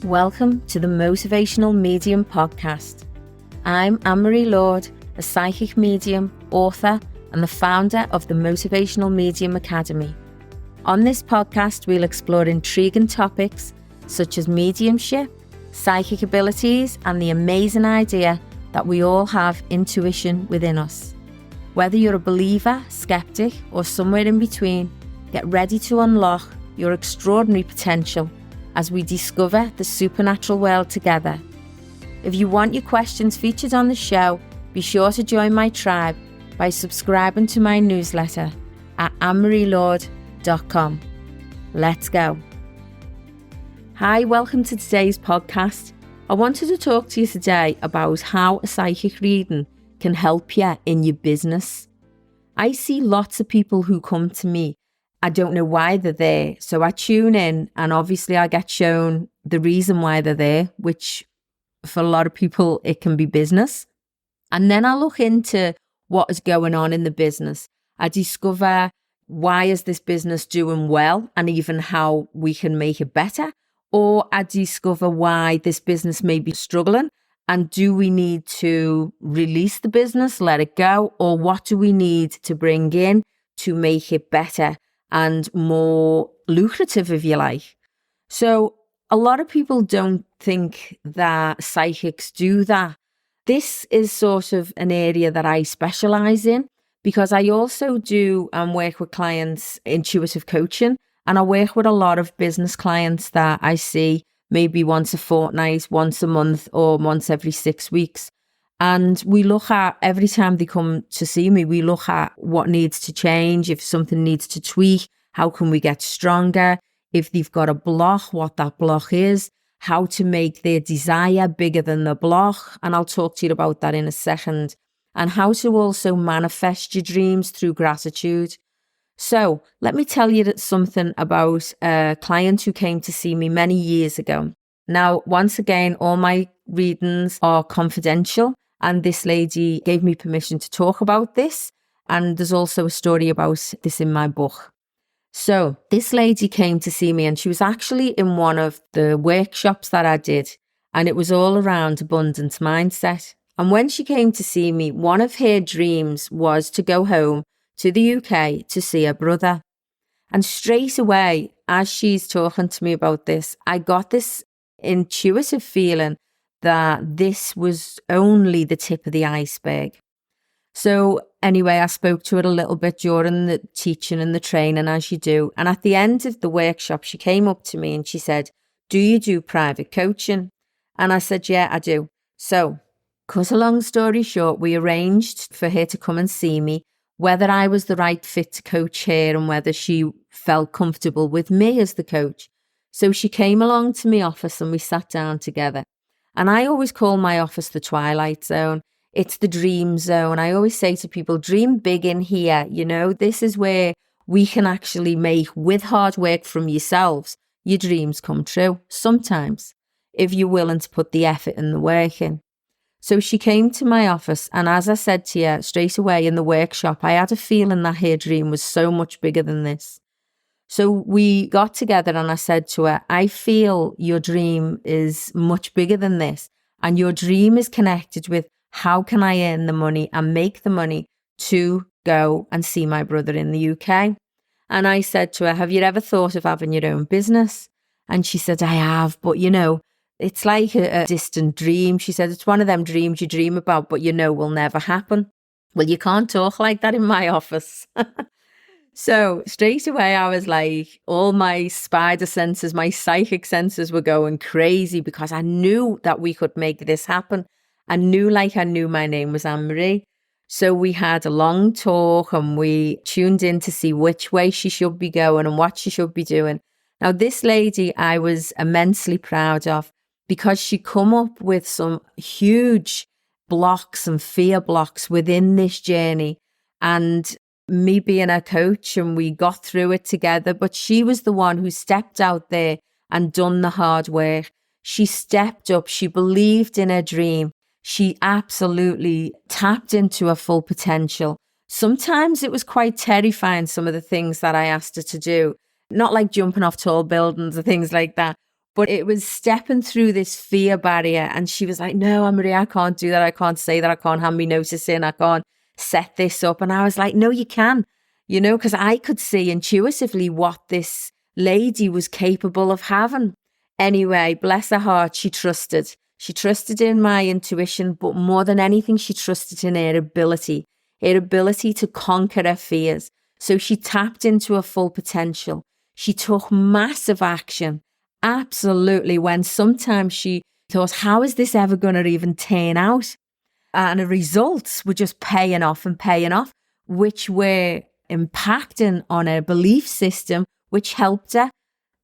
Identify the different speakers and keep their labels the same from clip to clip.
Speaker 1: Welcome to the Motivational Medium podcast. I'm Annmarie Lord, a psychic medium, author, and the founder of the Motivational Medium Academy. On this podcast, we'll explore intriguing topics such as mediumship, psychic abilities, and the amazing idea that we all have intuition within us. Whether you're a believer, skeptic, or somewhere in between, get ready to unlock your extraordinary potential as we discover the supernatural world together. If you want your questions featured on the show, be sure to join my tribe by subscribing to my newsletter at annmarielord.com. Let's go. Hi, welcome to today's podcast. I wanted to talk to you today about how a psychic reading can help you in your business. I see lots of people who come to me. I don't know why they're there. So I tune in and obviously I get shown the reason why they're there, which for a lot of people, it can be business. And then I look into what is going on in the business. I discover why is this business doing well and even how we can make it better. Or I discover why this business may be struggling and do we need to release the business, let it go? Or what do we need to bring in to make it better and more lucrative, if you like? So a lot of people don't think that psychics do that. This is sort of an area that I specialize in because I also do work with clients, intuitive coaching, and I work with a lot of business clients that I see maybe once a fortnight, once a month, or once every 6 weeks. And we look at, every time they come to see me, we look at what needs to change, if something needs to tweak, how can we get stronger, if they've got a block, what that block is, how to make their desire bigger than the block. And I'll talk to you about that in a second. And how to also manifest your dreams through gratitude. So let me tell you something about a client who came to see me many years ago. Now, once again, all my readings are confidential. And this lady gave me permission to talk about this. And there's also a story about this in my book. So this lady came to see me and she was actually in one of the workshops that I did. And it was all around abundant mindset. And when she came to see me, one of her dreams was to go home to the UK to see her brother. And straight away, as she's talking to me about this, I got this intuitive feeling that this was only the tip of the iceberg. So anyway, I spoke to her a little bit during the teaching and the training, as you do. And at the end of the workshop, she came up to me and she said, "Do you do private coaching?" And I said, "Yeah, I do." So, cut a long story short, we arranged for her to come and see me, whether I was the right fit to coach her and whether she felt comfortable with me as the coach. So she came along to my office and we sat down together. And I always call my office the Twilight Zone. It's the dream zone. I always say to people, dream big in here. You know, this is where we can actually make, with hard work from yourselves, your dreams come true. Sometimes, if you're willing to put the effort and the work in. So she came to my office. And as I said to you straight away in the workshop, I had a feeling that her dream was so much bigger than this. So we got together and I said to her, "I feel your dream is much bigger than this. And your dream is connected with how can I earn the money and make the money to go and see my brother in the UK." And I said to her, "Have you ever thought of having your own business?" And she said, "I have, but you know, it's like a distant dream." She said, "It's one of them dreams you dream about, but you know will never happen." Well, you can't talk like that in my office. So straight away, I was like, all my spider senses, my psychic senses were going crazy because I knew that we could make this happen. I knew my name was Annmarie. So we had a long talk and we tuned in to see which way she should be going and what she should be doing. Now, this lady I was immensely proud of because she come up with some huge blocks and fear blocks within this journey. And me being a coach and we got through it together, but she was the one who stepped out there and done the hard work. She stepped up. She believed in her dream. She absolutely tapped into her full potential. Sometimes it was quite terrifying, some of the things that I asked her to do. Not like jumping off tall buildings or things like that, But it was stepping through this fear barrier. And she was like, no, Annmarie, I can't do that. I can't say that. I can't hand me notice in. I can't set this up. And I was like, no, you can, because I could see intuitively what this lady was capable of having. Anyway, bless her heart, she trusted. She trusted in my intuition, but more than anything, she trusted in her ability to conquer her fears. So she tapped into her full potential. She took massive action. Absolutely. When sometimes she thought, how is this ever going to even turn out? And the results were just paying off, which were impacting on her belief system, which helped her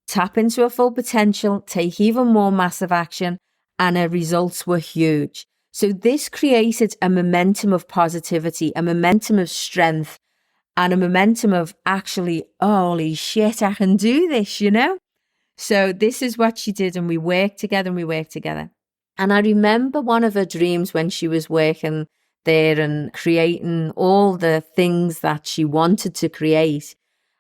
Speaker 1: tap into her full potential, take even more massive action, and her results were huge. So this created a momentum of positivity, a momentum of strength, and a momentum of actually, holy shit, I can do this, So this is what she did, and we worked together. And I remember one of her dreams when she was working there and creating all the things that she wanted to create.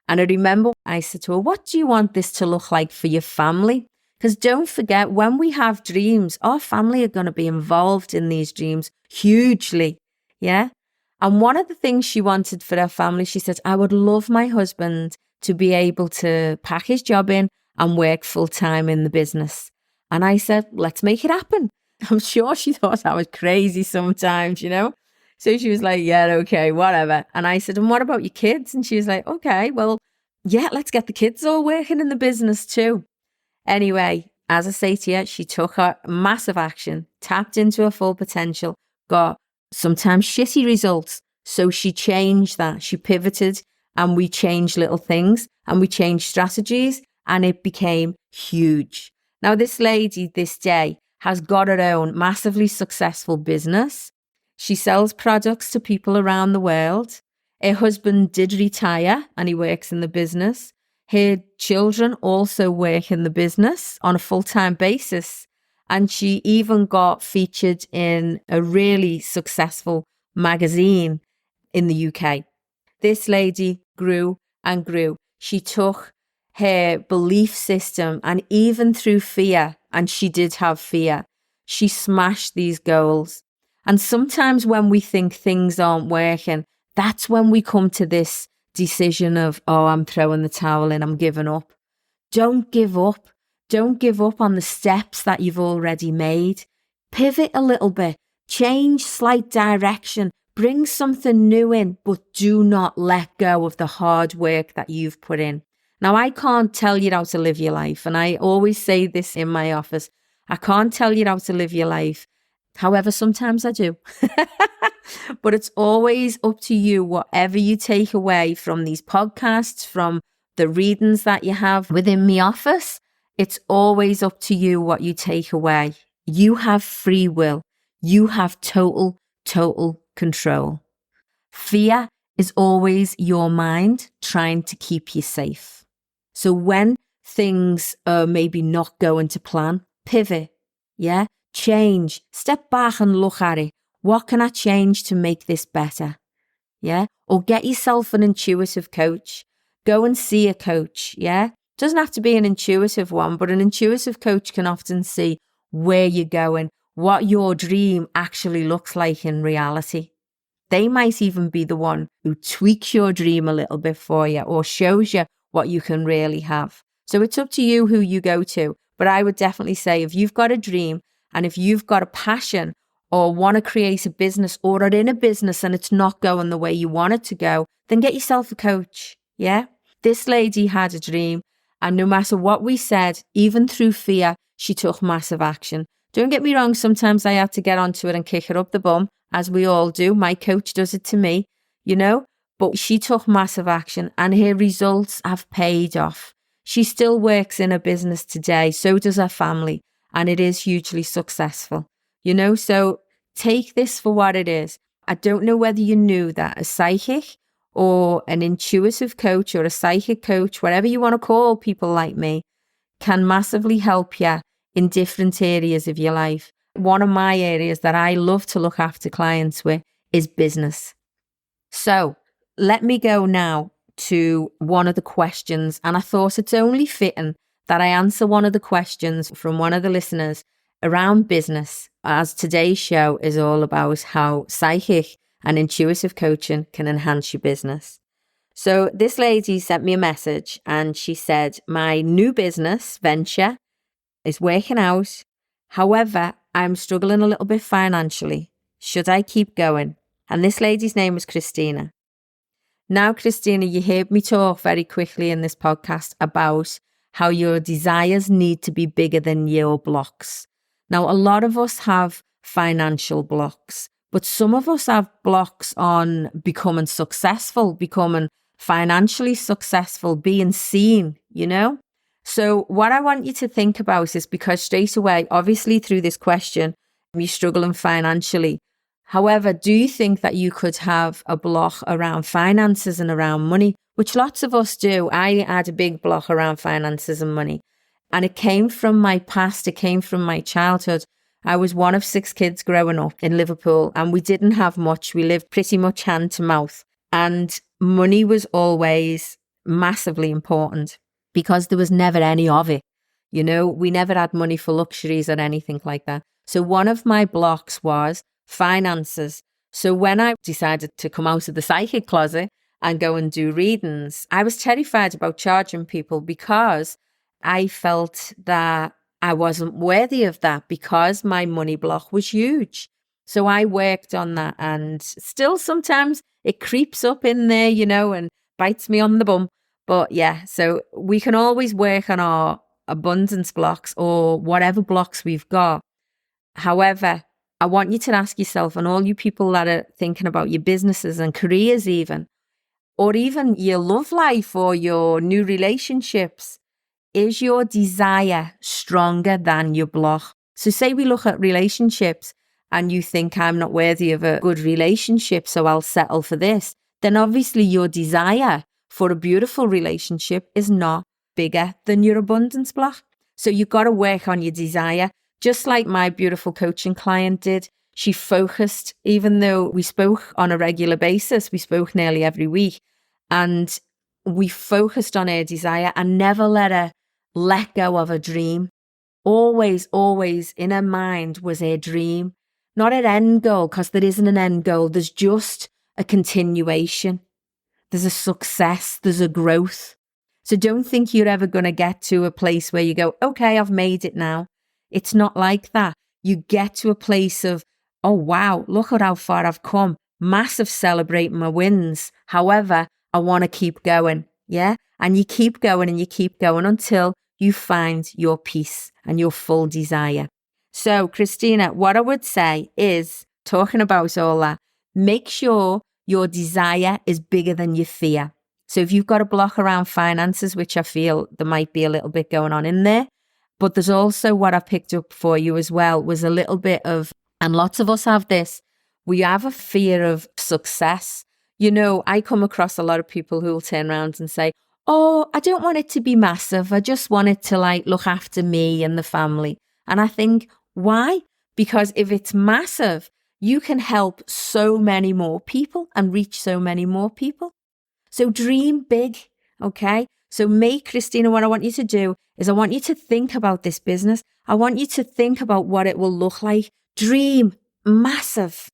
Speaker 1: And I remember I said to her, what do you want this to look like for your family? Because don't forget, when we have dreams, our family are going to be involved in these dreams hugely. Yeah. And one of the things she wanted for her family, she said, I would love my husband to be able to pack his job in and work full time in the business. And I said, let's make it happen. I'm sure she thought I was crazy sometimes, So she was like, yeah, okay, whatever. And I said, and what about your kids? And she was like, okay, well, yeah, let's get the kids all working in the business too. Anyway, as I say to you, she took her massive action, tapped into her full potential, got sometimes shitty results. So she changed that. She pivoted, and we changed little things, and we changed strategies, and it became huge. Now, this lady this day has got her own massively successful business. She sells products to people around the world. Her husband did retire and he works in the business. Her children also work in the business on a full-time basis. And she even got featured in a really successful magazine in the UK. This lady grew and grew. She took her belief system, and even through fear, and she did have fear, she smashed these goals. And sometimes when we think things aren't working, that's when we come to this decision of, oh, I'm throwing the towel in, I'm giving up. Don't give up. Don't give up on the steps that you've already made. Pivot a little bit, change slight direction, bring something new in, but do not let go of the hard work that you've put in. Now, I can't tell you how to live your life. And I always say this in my office. I can't tell you how to live your life. However, sometimes I do. But it's always up to you, whatever you take away from these podcasts, from the readings that you have within my office. It's always up to you what you take away. You have free will. You have total control. Fear is always your mind trying to keep you safe. So when things are maybe not going to plan, pivot, yeah? Change, step back and look at it. What can I change to make this better? Yeah? Or get yourself an intuitive coach. Go and see a coach, yeah? Doesn't have to be an intuitive one, but an intuitive coach can often see where you're going, what your dream actually looks like in reality. They might even be the one who tweaks your dream a little bit for you or shows you what you can really have. So it's up to you who you go to. But I would definitely say if you've got a dream and if you've got a passion or want to create a business or are in a business and it's not going the way you want it to go, then get yourself a coach. Yeah. This lady had a dream, and no matter what we said, even through fear, she took massive action. Don't get me wrong. Sometimes I had to get onto it and kick her up the bum, as we all do. My coach does it to me, but she took massive action and her results have paid off. She still works in a business today. So does her family. And it is hugely successful, so take this for what it is. I don't know whether you knew that a psychic or an intuitive coach or a psychic coach, whatever you want to call people like me, can massively help you in different areas of your life. One of my areas that I love to look after clients with is business. So let me go now to one of the questions, and I thought it's only fitting that I answer one of the questions from one of the listeners around business, as today's show is all about how psychic and intuitive coaching can enhance your business. So this lady sent me a message and she said, my new business venture is working out. However, I'm struggling a little bit financially. Should I keep going? And this lady's name was Christina. Now, Christina, you heard me talk very quickly in this podcast about how your desires need to be bigger than your blocks. Now, a lot of us have financial blocks, but some of us have blocks on becoming successful, becoming financially successful, being seen, you know? So what I want you to think about is, because straight away, obviously through this question, you're struggling financially. However, do you think that you could have a block around finances and around money, which lots of us do? I had a big block around finances and money. And it came from my past. It came from my childhood. I was one of 6 kids growing up in Liverpool, and we didn't have much. We lived pretty much hand to mouth. And money was always massively important because there was never any of it. You know, we never had money for luxuries or anything like that. So one of my blocks was finances. So when I decided to come out of the psychic closet and go and do readings, I was terrified about charging people because I felt that I wasn't worthy of that because my money block was huge. So I worked on that, and still sometimes it creeps up in there, you know, and bites me on the bum. But yeah, so we can always work on our abundance blocks or whatever blocks we've got. However, I want you to ask yourself, and all you people that are thinking about your businesses and careers even, or even your love life or your new relationships, is your desire stronger than your block? So say we look at relationships and you think, I'm not worthy of a good relationship, so I'll settle for this. Then obviously your desire for a beautiful relationship is not bigger than your abundance block. So you've got to work on your desire. Just like my beautiful coaching client did. She focused, even though we spoke on a regular basis, we spoke nearly every week, and we focused on her desire and never let her let go of her dream. Always, always in her mind was her dream, not an end goal, because there isn't an end goal. There's just a continuation. There's a success. There's a growth. So don't think you're ever going to get to a place where you go, okay, I've made it now. It's not like that. You get to a place of, oh, wow, look at how far I've come. Massive celebrating my wins. However, I want to keep going. Yeah. And you keep going and you keep going until you find your peace and your full desire. So, Christina, what I would say is, talking about all that, make sure your desire is bigger than your fear. So if you've got a block around finances, which I feel there might be a little bit going on in there, but there's also what I picked up for you as well was a little bit of, and lots of us have this, we have a fear of success. You know, I come across a lot of people who will turn around and say, oh, I don't want it to be massive. I just want it to like look after me and the family. And I think, why? Because if it's massive, you can help so many more people and reach so many more people. So dream big, okay? So Christina, what I want you to do is I want you to think about this business. I want you to think about what it will look like. Dream massive,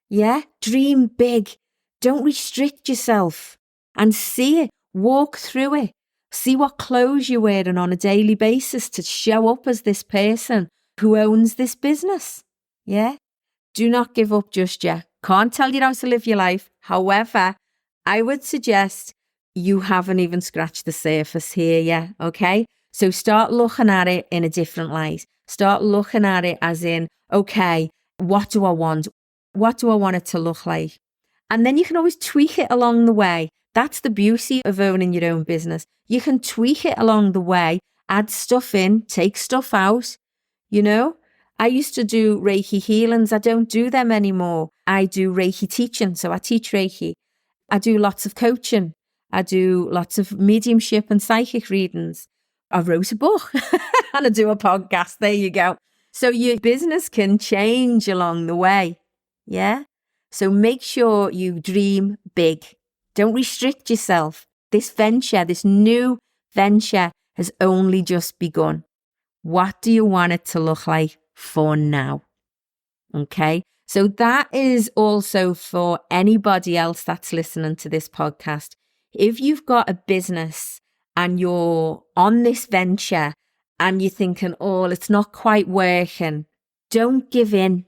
Speaker 1: yeah? Dream big. Don't restrict yourself and see it. Walk through it. See what clothes you're wearing on a daily basis to show up as this person who owns this business, yeah? Do not give up just yet. Can't tell you how to live your life. However, I would suggest you haven't even scratched the surface here yet, okay? So start looking at it in a different light. Start looking at it as in, okay, what do I want? What do I want it to look like? And then you can always tweak it along the way. That's the beauty of owning your own business. You can tweak it along the way, add stuff in, take stuff out, you know? I used to do Reiki healings. I don't do them anymore. I do Reiki teaching. So I teach Reiki. I do lots of coaching. I do lots of mediumship and psychic readings. I wrote a book and I do a podcast. There you go. So your business can change along the way. Yeah. So make sure you dream big. Don't restrict yourself. This venture, this new venture has only just begun. What do you want it to look like for now? Okay. So that is also for anybody else that's listening to this podcast. If you've got a business and you're on this venture and you're thinking, oh, it's not quite working, don't give in.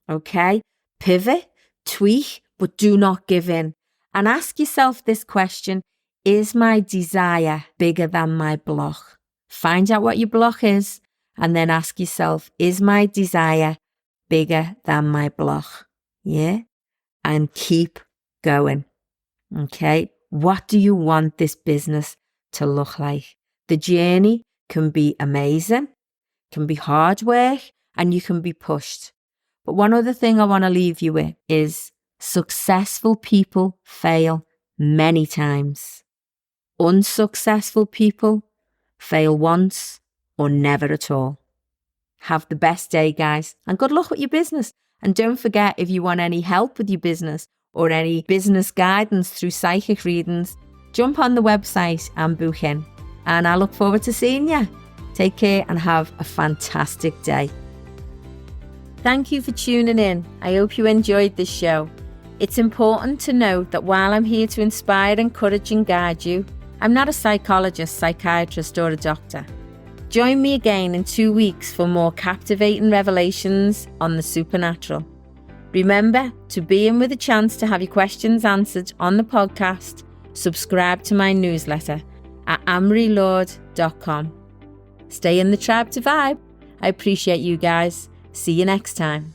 Speaker 1: Okay. Pivot, tweak, but do not give in. And ask yourself this question: is my desire bigger than my block? Find out what your block is and then ask yourself, is my desire bigger than my block? Yeah. And keep going. Okay. What do you want this business to look like? The journey can be amazing, can be hard work, and you can be pushed. But one other thing I want to leave you with is successful people fail many times. Unsuccessful people fail once or never at all. Have the best day, guys, and good luck with your business. And don't forget, if you want any help with your business or any business guidance through psychic readings, jump on the website and book in. And I look forward to seeing you. Take care and have a fantastic day. Thank you for tuning in. I hope you enjoyed this show. It's important to note that while I'm here to inspire, encourage and guide you, I'm not a psychologist, psychiatrist or a doctor. Join me again in 2 weeks for more captivating revelations on the supernatural. Remember to be in with a chance to have your questions answered on the podcast. Subscribe to my newsletter at annmarielord.com. Stay in the tribe to vibe. I appreciate you guys. See you next time.